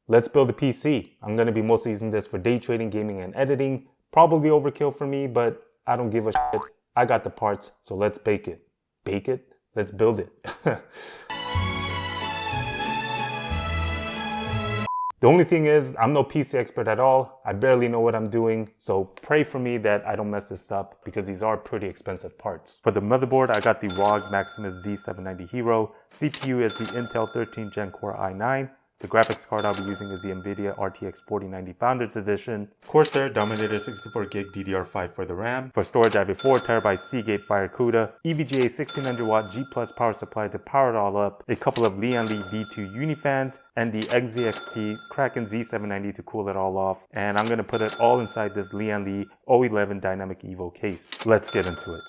let's build a PC. I'm going to be mostly using this for day trading, gaming, and editing. Probably overkill for me, but I don't give a shit. I got the parts, so let's bake it. Bake it? Let's build it. The only thing is, I'm no PC expert at all. I barely know what I'm doing, so pray for me that I don't mess this up because these are pretty expensive parts. For the motherboard, I got the ROG Maximus Z790 Hero. CPU is the Intel 13 Gen Core i9. The graphics card I'll be using is the NVIDIA RTX 4090 Founders Edition. CORSAIR Dominator 64GB DDR5 for the RAM. For storage, I have a 4TB SEAGATE FireCuda, EVGA 1600W G+ power supply to power it all up, a couple of LIAN LI V2 unifans, and the NZXT Kraken Z73 to cool it all off. And I'm going to put it all inside this LIAN Li 011 Dynamic EVO case. Let's get into it.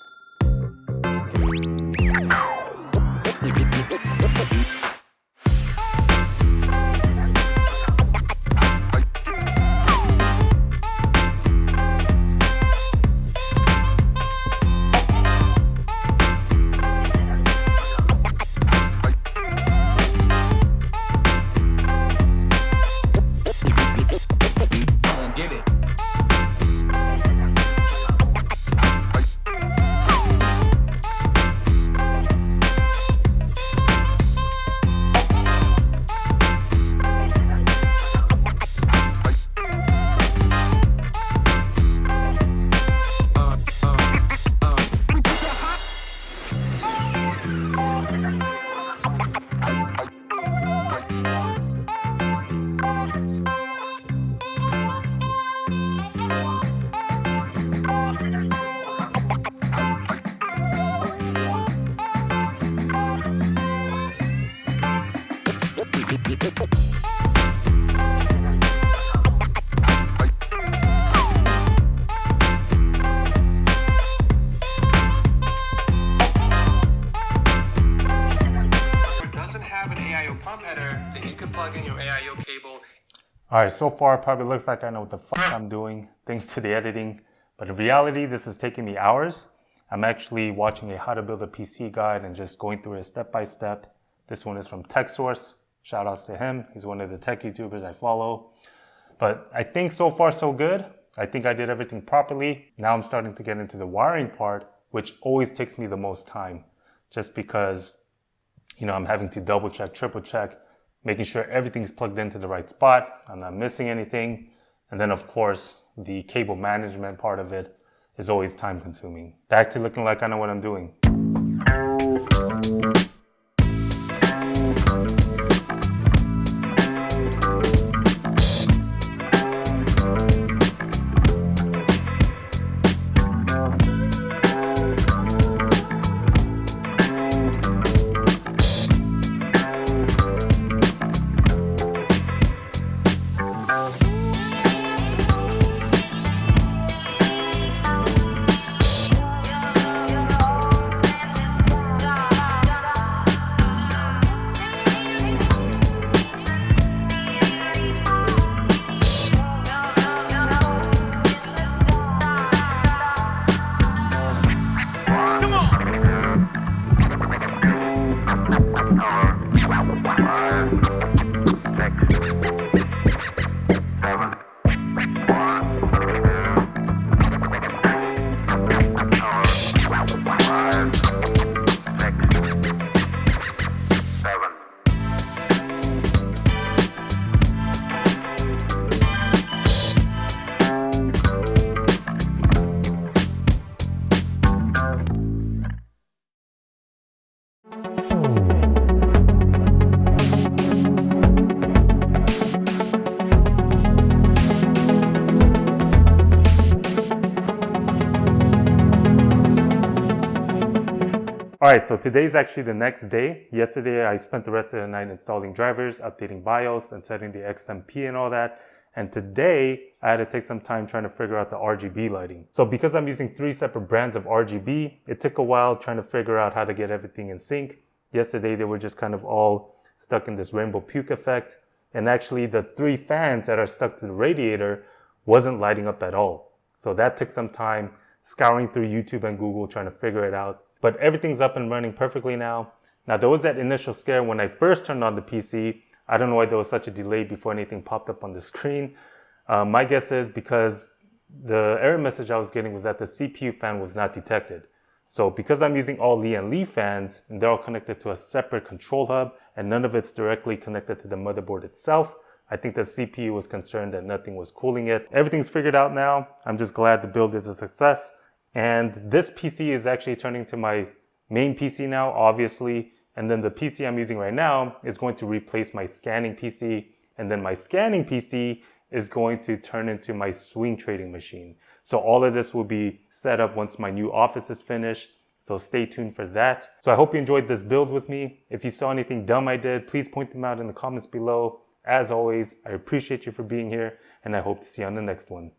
Alright, so far it probably looks like I know what the fuck I'm doing thanks to the editing, but in reality this is taking me hours. I'm actually watching a how to build a PC guide and just going through it step by step. This one is from TechSource. Shout outs to him. He's one of the tech YouTubers I follow. But I think so far so good. I think I did everything properly. Now I'm starting to get into the wiring part, which always takes me the most time just because, I'm having to double check, triple check, making sure everything's plugged into the right spot. I'm not missing anything. And then of course, the cable management part of it is always time consuming. Back to looking like I know what I'm doing. Alright, so today's actually the next day. Yesterday I spent the rest of the night installing drivers, updating BIOS, and setting the XMP and all that. And today I had to take some time trying to figure out the RGB lighting. So because I'm using 3 separate brands of RGB, it took a while trying to figure out how to get everything in sync. Yesterday they were just kind of all stuck in this rainbow puke effect. And actually the 3 fans that are stuck to the radiator wasn't lighting up at all. So that took some time scouring through YouTube and Google trying to figure it out. But everything's up and running perfectly now. Now there was that initial scare when I first turned on the PC. I don't know why there was such a delay before anything popped up on the screen. My guess is because the error message I was getting was that the CPU fan was not detected. So because I'm using all LIAN LI fans and they're all connected to a separate control hub and none of it's directly connected to the motherboard itself, I think the CPU was concerned that nothing was cooling it. Everything's figured out now. I'm just glad the build is a success. And this PC is actually turning to my main PC now, obviously. And then the PC I'm using right now is going to replace my scanning PC. And then my scanning PC is going to turn into my swing trading machine. So all of this will be set up once my new office is finished. So stay tuned for that. So I hope you enjoyed this build with me. If you saw anything dumb I did, please point them out in the comments below. As always, I appreciate you for being here and I hope to see you on the next one.